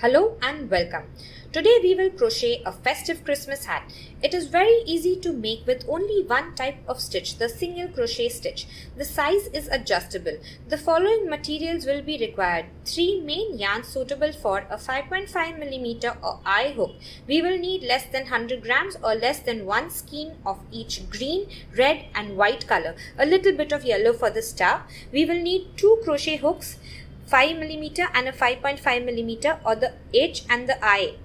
Hello and welcome. Today we will crochet a festive Christmas hat. It is very easy to make with only one type of stitch, the single crochet stitch. The size is adjustable. The following materials will be required. 3 main yarns suitable for a 5.5mm or eye hook. We will need less than 100 grams or less than 1 skein of each green, red and white color. A little bit of yellow for the star. We will need 2 crochet hooks, 5mm and a 5.5mm or the H and the I.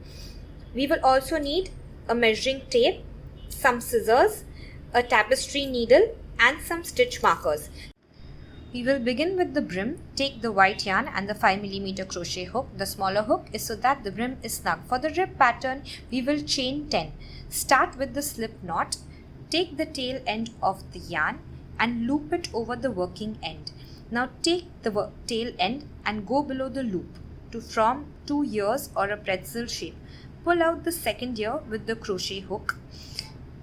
We will also need a measuring tape, some scissors, a tapestry needle and some stitch markers. We will begin with the brim. Take the white yarn and the 5mm crochet hook. The smaller hook is so that the brim is snug. For the rib pattern, we will chain 10. Start with the slip knot. Take the tail end of the yarn and loop it over the working end. Now take the tail end and go below the loop to form 2 ears or a pretzel shape. Pull out the second ear with the crochet hook.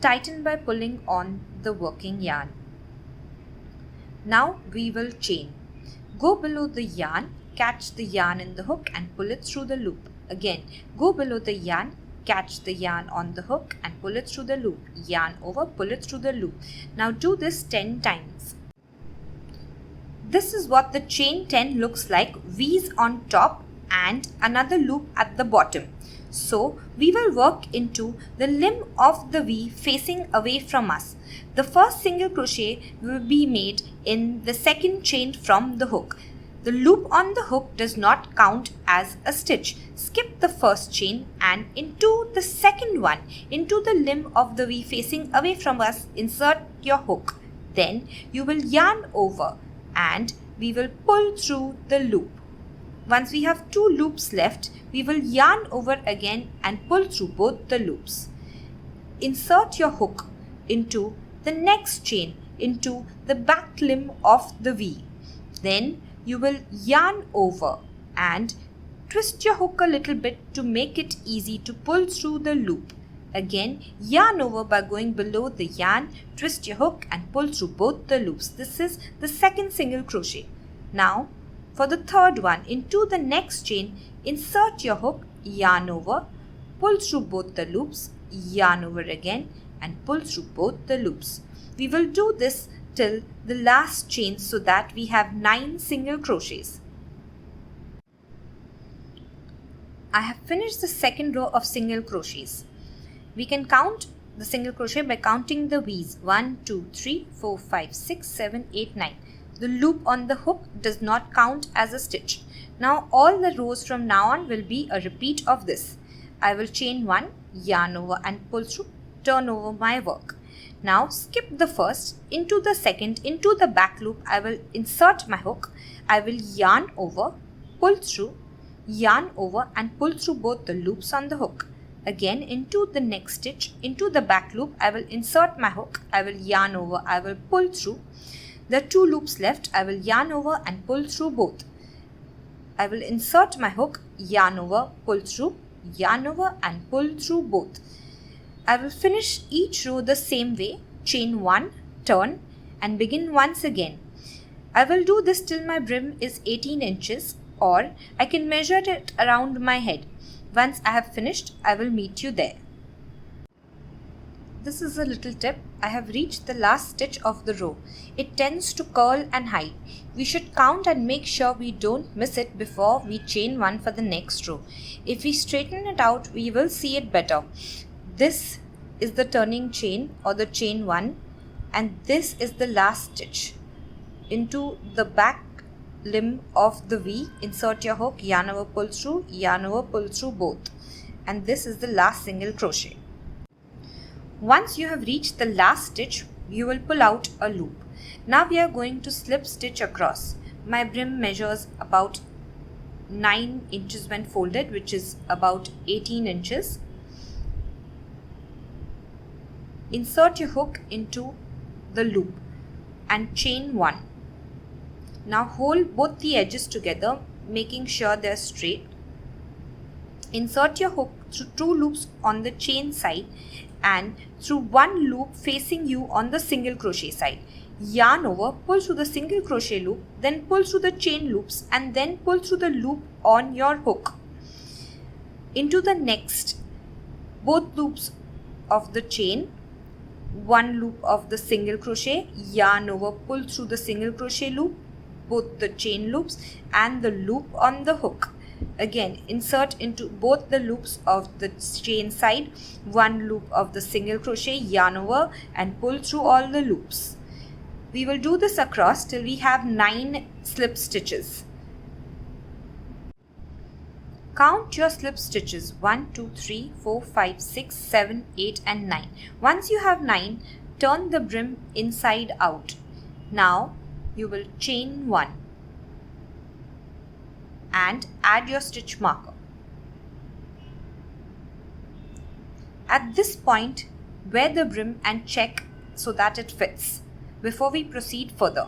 Tighten by pulling on the working yarn. Now we will chain. Go below the yarn, catch the yarn in the hook and pull it through the loop. Again, go below the yarn, catch the yarn on the hook and pull it through the loop. Yarn over, pull it through the loop. Now do this 10 times. This is what the chain 10 looks like, V's on top and another loop at the bottom. So we will work into the limb of the V facing away from us. The first single crochet will be made in the second chain from the hook. The loop on the hook does not count as a stitch. Skip the first chain and into the second one, into the limb of the V facing away from us, insert your hook. Then you will yarn over and we will pull through the loop. Once we have 2 loops left, we will yarn over again and pull through both the loops. Insert your hook into the next chain, into the back limb of the V. Then you will yarn over and twist your hook a little bit to make it easy to pull through the loop. Again, yarn over by going below the yarn, twist your hook and pull through both the loops. This is the second single crochet. Now, for the third one, into the next chain, insert your hook, yarn over, pull through both the loops, yarn over again and pull through both the loops. We will do this till the last chain so that we have 9 single crochets. I have finished the second row of single crochets. We can count the single crochet by counting the V's. 1, 2, 3, 4, 5, 6, 7, 8, 9. The loop on the hook does not count as a stitch. Now all the rows from now on will be a repeat of this. I will chain 1, yarn over and pull through, turn over my work. Now skip the first, into the second, into the back loop I will insert my hook. I will yarn over, pull through, yarn over and pull through both the loops on the hook. Again, into the next stitch, into the back loop, I will insert my hook, I will yarn over, I will pull through. There are 2 loops left, I will yarn over and pull through both. I will insert my hook, yarn over, pull through, yarn over and pull through both. I will finish each row the same way, chain 1, turn and begin once again. I will do this till my brim is 18 inches or I can measure it around my head. Once I have finished, I will meet you there. This is a little tip. I have reached the last stitch of the row. It tends to curl and hide. We should count and make sure we don't miss it before we chain 1 for the next row. If we straighten it out, we will see it better. This is the turning chain or the chain 1 and this is the last stitch. Into the back limb of the V, insert your hook, yarn over, pull through, yarn over, pull through both. And this is the last single crochet. Once you have reached the last stitch, you will pull out a loop. Now we are going to slip stitch across. My brim measures about 9 inches when folded, which is about 18 inches. Insert your hook into the loop and chain 1. Now hold both the edges together, making sure they are straight. Insert your hook through 2 loops on the chain side and through 1 loop facing you on the single crochet side. Yarn over, pull through the single crochet loop, then pull through the chain loops and then pull through the loop on your hook. into the next both loops of the chain, one loop of the single crochet, yarn over, pull through the single crochet loop, both the chain loops and the loop on the hook. Again, insert into both the loops of the chain side, one loop of the single crochet, yarn over and pull through all the loops. We will do this across till we have 9 slip stitches. Count your slip stitches 1, 2, 3, 4, 5, 6, 7, 8 and 9. Once you have 9, turn the brim inside out. Now you will chain 1 and add your stitch marker. At this point, wear the brim and check so that it fits before we proceed further.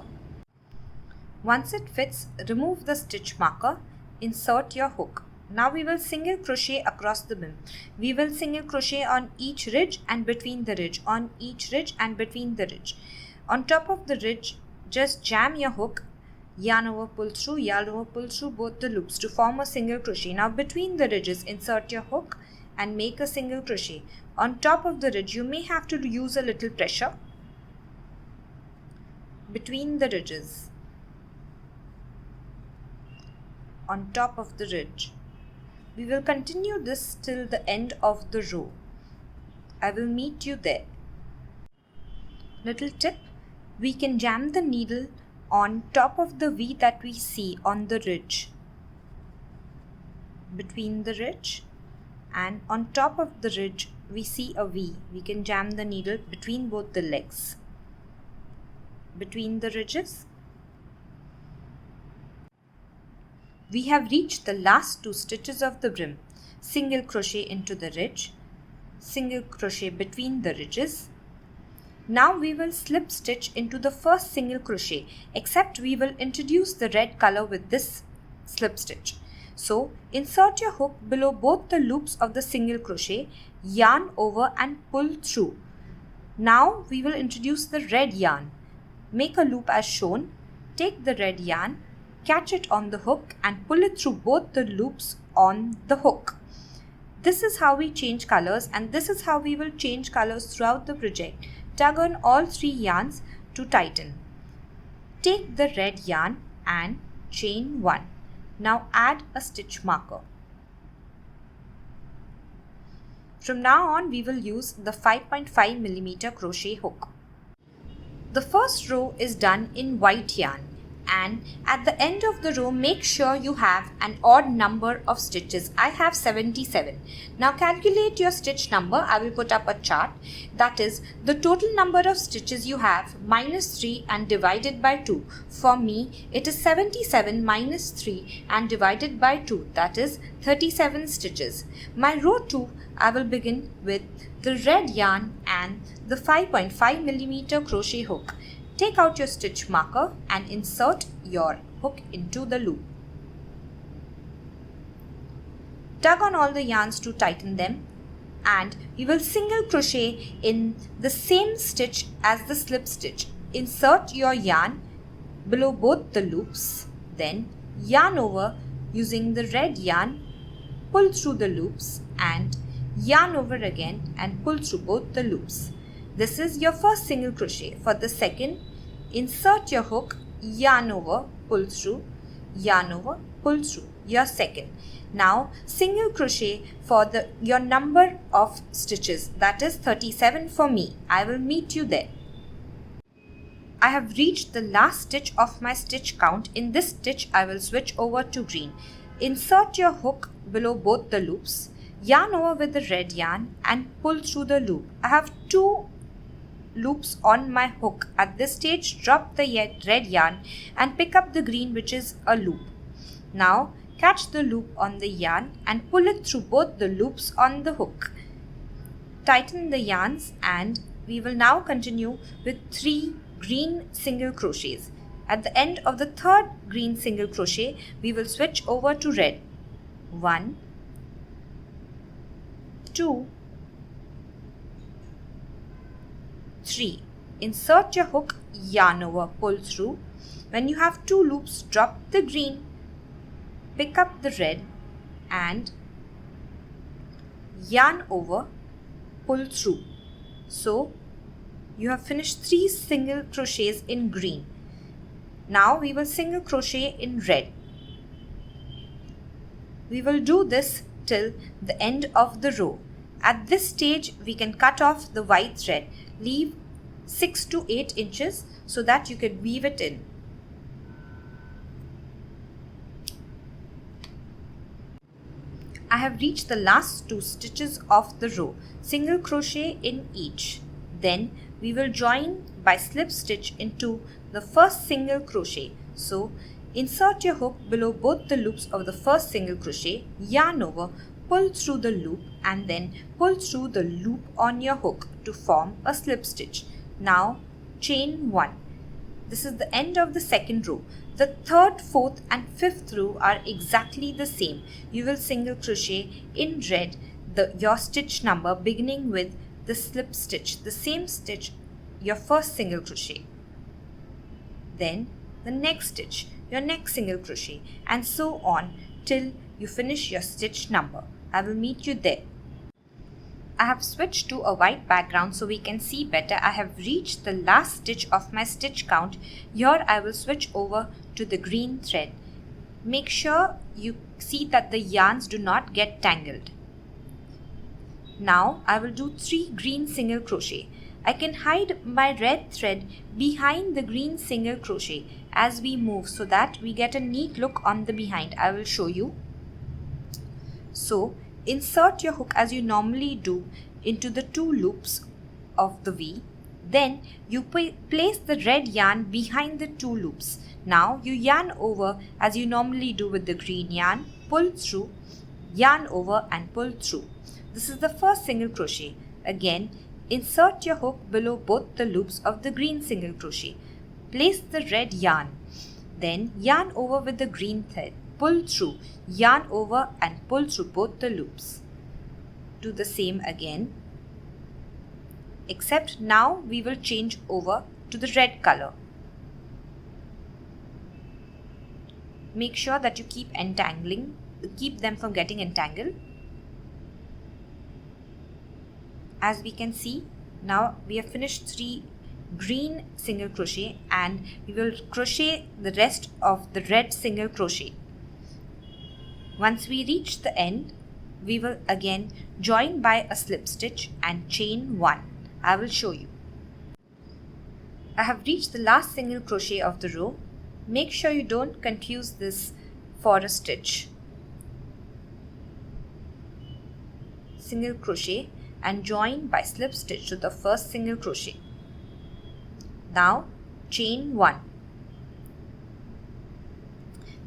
Once it fits, remove the stitch marker, insert your hook. Now we will single crochet across the brim. We will single crochet on each ridge and between the ridge, on each ridge and between the ridge. On top of the ridge, just jam your hook, yarn over, pull through both the loops to form a single crochet. Now between the ridges, insert your hook and make a single crochet. On top of the ridge, you may have to use a little pressure between the ridges. On top of the ridge. We will continue this till the end of the row. I will meet you there. Little tip, we can jam the needle on top of the V that we see on the ridge. Between the ridge and on top of the ridge we see a V. We can jam the needle between both the legs. Between the ridges. We have reached the last 2 stitches of the brim. Single crochet into the ridge, single crochet between the ridges. Now we will slip stitch into the first single crochet, except we will introduce the red color with this slip stitch. So insert your hook below both the loops of the single crochet, yarn over and pull through. Now we will introduce the red yarn. Make a loop as shown, take the red yarn, catch it on the hook and pull it through both the loops on the hook. This is how we change colors, and this is how we will change colors throughout the project. Tug on all 3 yarns to tighten. Take the red yarn and chain 1. Now add a stitch marker. From now on we will use the 5.5mm crochet hook. The first row is done in white yarn, and at the end of the row make sure you have an odd number of stitches. I have 77. Now calculate your stitch number. I will put up a chart. That is the total number of stitches you have minus 3 and divided by 2. For me it is 77 minus 3 and divided by 2, that is 37 stitches. My row 2, I will begin with the red yarn and the 5.5mm crochet hook. Take out your stitch marker and insert your hook into the loop. Tug on all the yarns to tighten them, and we will single crochet in the same stitch as the slip stitch. Insert your yarn below both the loops, then yarn over using the red yarn, pull through the loops and yarn over again and pull through both the loops. This is your first single crochet. For the second, insert your hook, yarn over, pull through, yarn over, pull through your second. Now single crochet for your number of stitches, that is 37 for me. I will meet you there. I have reached the last stitch of my stitch count. In this stitch I will switch over to green. Insert your hook below both the loops, yarn over with the red yarn and pull through the loop. I have 2 loops on my hook. At this stage, drop the red yarn and pick up the green, which is a loop. Now catch the loop on the yarn and pull it through both the loops on the hook. Tighten the yarns, and we will now continue with 3 green single crochets. At the end of the 3rd green single crochet, we will switch over to red. 1, 2, 3. Insert your hook, yarn over, pull through. When you have 2 loops, drop the green, pick up the red and yarn over, pull through. So you have finished 3 single crochets in green. Now we will single crochet in red. We will do this till the end of the row. At this stage we can cut off the white thread. Leave 6 to 8 inches so that you can weave it in. I have reached the last 2 stitches of the row. Single crochet in each. Then we will join by slip stitch into the first single crochet. So insert your hook below both the loops of the first single crochet, yarn over, pull through the loop and then pull through the loop on your hook to form a slip stitch. Now chain 1. This is the end of the second row. The third, fourth and fifth row are exactly the same. You will single crochet in red your stitch number beginning with the slip stitch, the same stitch, your first single crochet. Then the next stitch, your next single crochet, and so on till you finish your stitch number. I will meet you there. I have switched to a white background so we can see better. I have reached the last stitch of my stitch count. Here I will switch over to the green thread. Make sure you see that the yarns do not get tangled. Now I will do 3 green single crochet. I can hide my red thread behind the green single crochet as we move so that we get a neat look on the behind. I will show you. So insert your hook as you normally do into the 2 loops of the V. Then you place the red yarn behind the 2 loops. Now you yarn over as you normally do with the green yarn, pull through, yarn over and pull through. This is the first single crochet. Again, insert your hook below both the loops of the green single crochet. Place the red yarn. Then yarn over with the green thread. Pull through, yarn over and pull through both the loops. Do the same again. Except now we will change over to the red color. Make sure that you keep them from getting entangled. As we can see, now we have finished 3 green single crochet and we will crochet the rest of the red single crochet. Once we reach the end, we will again join by a slip stitch and chain 1. I will show you. I have reached the last single crochet of the row. Make sure you don't confuse this for a stitch. Single crochet and join by slip stitch to the first single crochet. Now chain 1.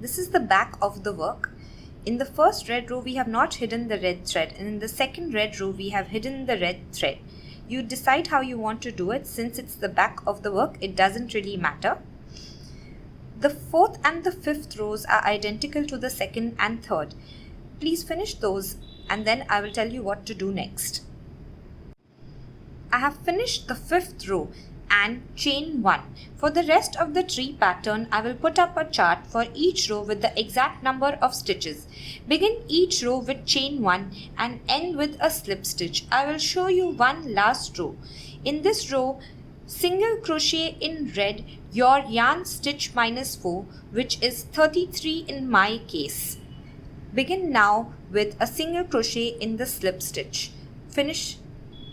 This is the back of the work. In the first red row we have not hidden the red thread, and in the second red row we have hidden the red thread. You decide how you want to do it. Since it's the back of the work, it doesn't really matter. The fourth and the fifth rows are identical to the second and third. Please finish those and then I will tell you what to do next. I have finished the fifth row and chain 1. For the rest of the tree pattern, I will put up a chart for each row with the exact number of stitches. Begin each row with chain 1 and end with a slip stitch. I will show you one last row. In this row, single crochet in red your yarn stitch -4, which is 33 in my case. Begin now with a single crochet in the slip stitch. Finish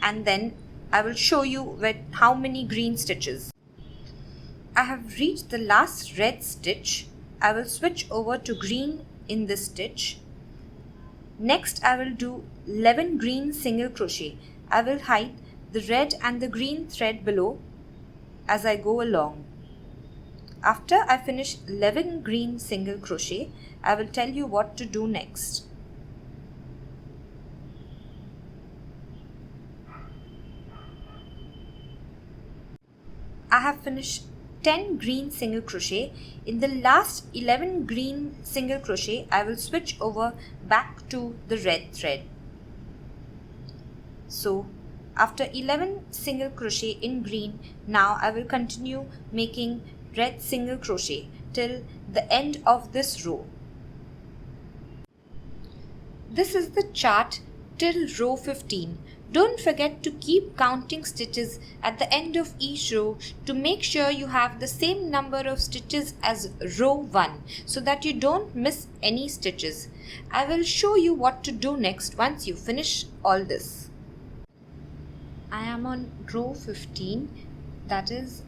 and then I will show you with how many green stitches. I have reached the last red stitch. I will switch over to green in this stitch. Next I will do 11 green single crochet. I will hide the red and the green thread below as I go along. After I finish 11 green single crochet, I will tell you what to do next. I have finished 10 green single crochet. In the last 11 green single crochet, I will switch over back to the red thread. So after 11 single crochet in green, now I will continue making red single crochet till the end of this row. This is the chart till row 15. Don't forget to keep counting stitches at the end of each row to make sure you have the same number of stitches as row 1 so that you don't miss any stitches. I will show you what to do next once you finish all this. I am on row 15, that is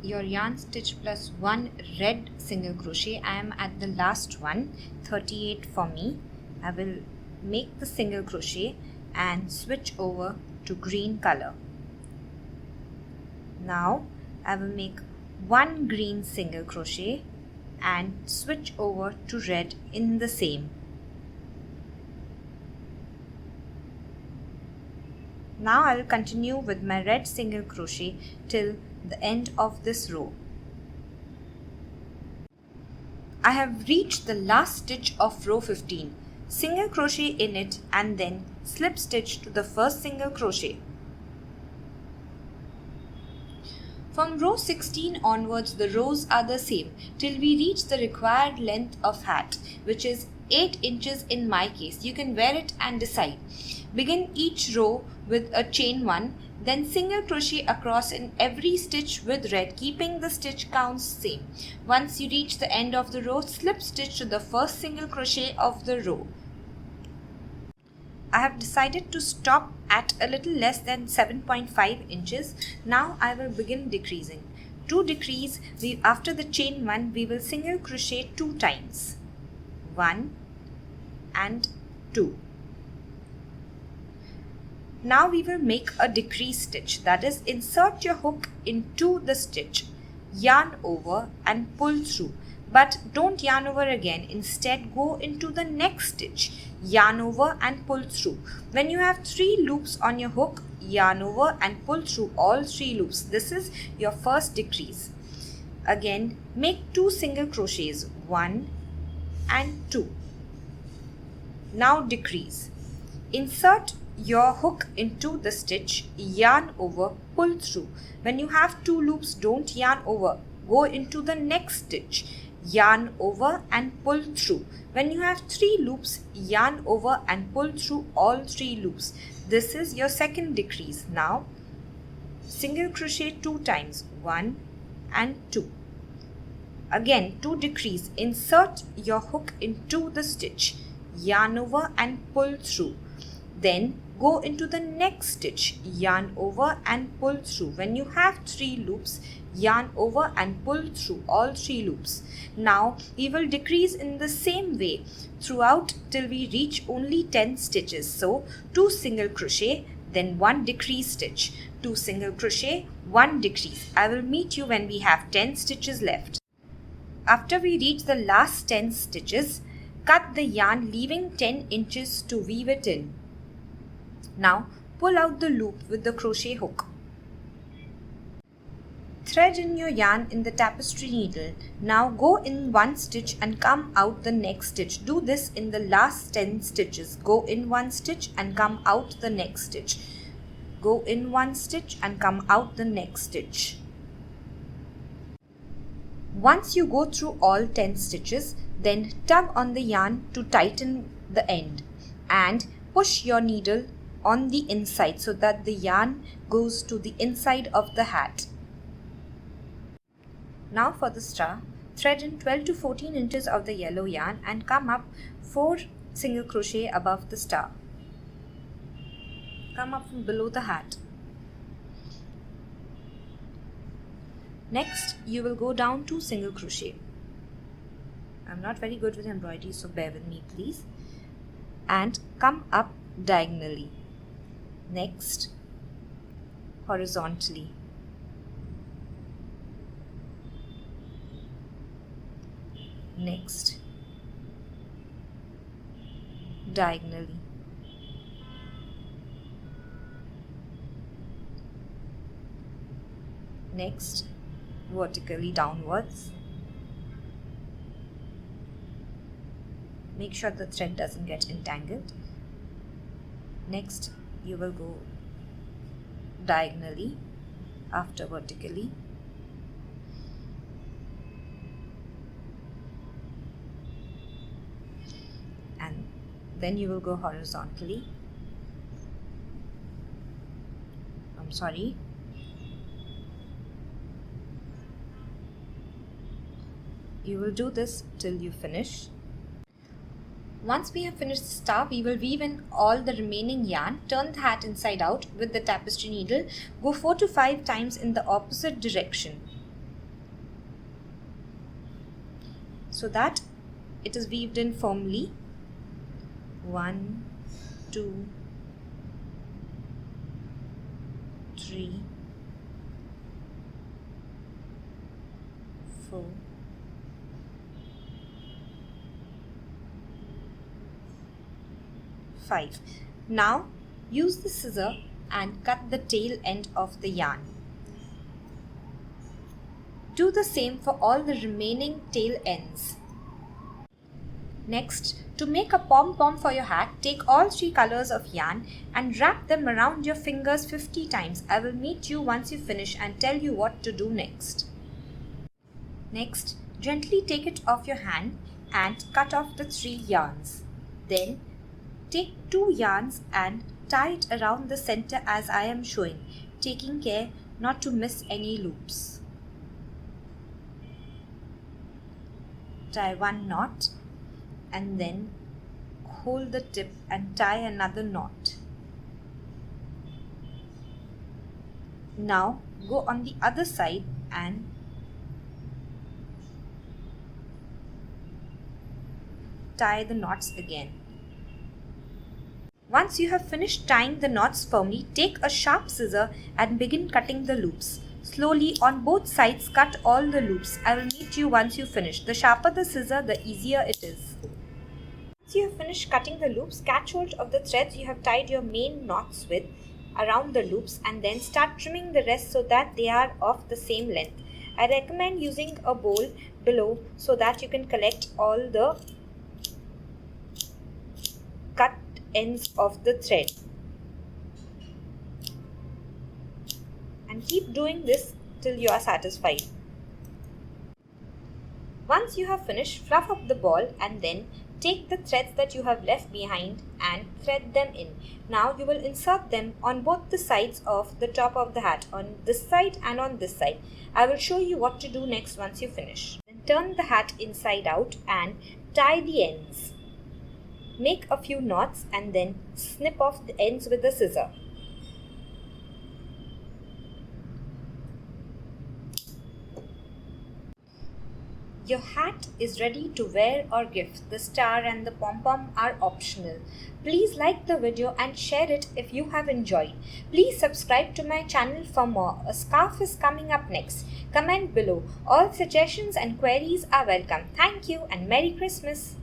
your yarn stitch plus 1 red single crochet. I am at the last one, 38 for me. I will make the single crochet and switch over to green color. Now I will make 1 green single crochet and switch over to red in the same. Now I will continue with my red single crochet till the end of this row. I have reached the last stitch of row 15. Single crochet in it and then slip stitch to the first single crochet. From row 16 onwards, the rows are the same till we reach the required length of hat, which is 8 inches in my case. You can wear it and decide. Begin each row with a chain 1, then single crochet across in every stitch with red, keeping the stitch counts same. Once you reach the end of the row, slip stitch to the first single crochet of the row. I have decided to stop at a little less than 7.5 inches. Now I will begin decreasing. To decrease, after the chain 1, we will single crochet 2 times. 1 and 2. Now we will make a decrease stitch, that is, insert your hook into the stitch, yarn over and pull through. But don't yarn over again, instead go into the next stitch, yarn over and pull through. When you have 3 loops on your hook, yarn over and pull through all 3 loops. This is your first decrease. Again, make 2 single crochets, 1 and 2. Now decrease. Insert your hook into the stitch, yarn over, pull through. When you have 2 loops, don't yarn over, go into the next stitch, yarn over and pull through. When you have 3 loops, yarn over and pull through all 3 loops. This is your second decrease. Now single crochet 2 times, 1 and 2. Again, to decrease, insert your hook into the stitch, yarn over and pull through. Then go into the next stitch, yarn over and pull through. When you have 3 loops, yarn over and pull through all 3 loops. Now we will decrease in the same way throughout till we reach only 10 stitches. So 2 single crochet, then 1 decrease stitch, 2 single crochet, 1 decrease. I will meet you when we have 10 stitches left. After we reach the last 10 stitches, cut the yarn leaving 10 inches to weave it in. Now pull out the loop with the crochet hook. Thread in your yarn in the tapestry needle. Now go in 1 stitch and come out the next stitch. Do this in the last 10 stitches. Go in 1 stitch and come out the next stitch. Go in 1 stitch and come out the next stitch. Once you go through all 10 stitches, then tug on the yarn to tighten the end and push your needle on the inside so that the yarn goes to the inside of the hat. Now for the star, thread in 12 to 14 inches of the yellow yarn and come up 4 single crochet above the star. Come up from below the hat. Next, you will go down 2 single crochet. I'm not very good with embroidery, so bear with me please. And come up diagonally. Next, horizontally. Next, diagonally. Next, vertically downwards. Make sure the thread doesn't get entangled. Next, you will go diagonally after vertically. And then you will go horizontally You will do this till you finish. Once we have finished the star, we will weave in all the remaining yarn. Turn the hat inside out with the tapestry needle. Go 4 to 5 times in the opposite direction so that it is weaved in firmly. 1, 2, 3, 4, 5. Now use the scissor and cut the tail end of the yarn. Do the same for all the remaining tail ends. Next, to make a pom-pom for your hat, take all 3 colors of yarn and wrap them around your fingers 50 times. I will meet you once you finish and tell you what to do next. Next, gently take it off your hand and cut off the 3 yarns. Then, take 2 yarns and tie it around the center as I am showing, taking care not to miss any loops. Tie 1 knot and then hold the tip and tie another knot. Now go on the other side and tie the knots again. Once you have finished tying the knots firmly, take a sharp scissor and begin cutting the loops. Slowly on both sides cut all the loops. I will meet you once you finish. The sharper the scissor, the easier it is. Once you have finished cutting the loops, catch hold of the threads you have tied your main knots with around the loops and then start trimming the rest so that they are of the same length. I recommend using a bowl below so that you can collect all the cut ends of the thread. And keep doing this till you are satisfied. Once you have finished, fluff up the ball and then take the threads that you have left behind and thread them in. Now you will insert them on both the sides of the top of the hat, on this side and on this side. I will show you what to do next once you finish. Then turn the hat inside out and tie the ends. Make a few knots and then snip off the ends with a scissor. Your hat is ready to wear or gift. The star and the pom-pom are optional. Please like the video and share it if you have enjoyed. Please subscribe to my channel for more. A scarf is coming up next. Comment below. All suggestions and queries are welcome. Thank you and Merry Christmas.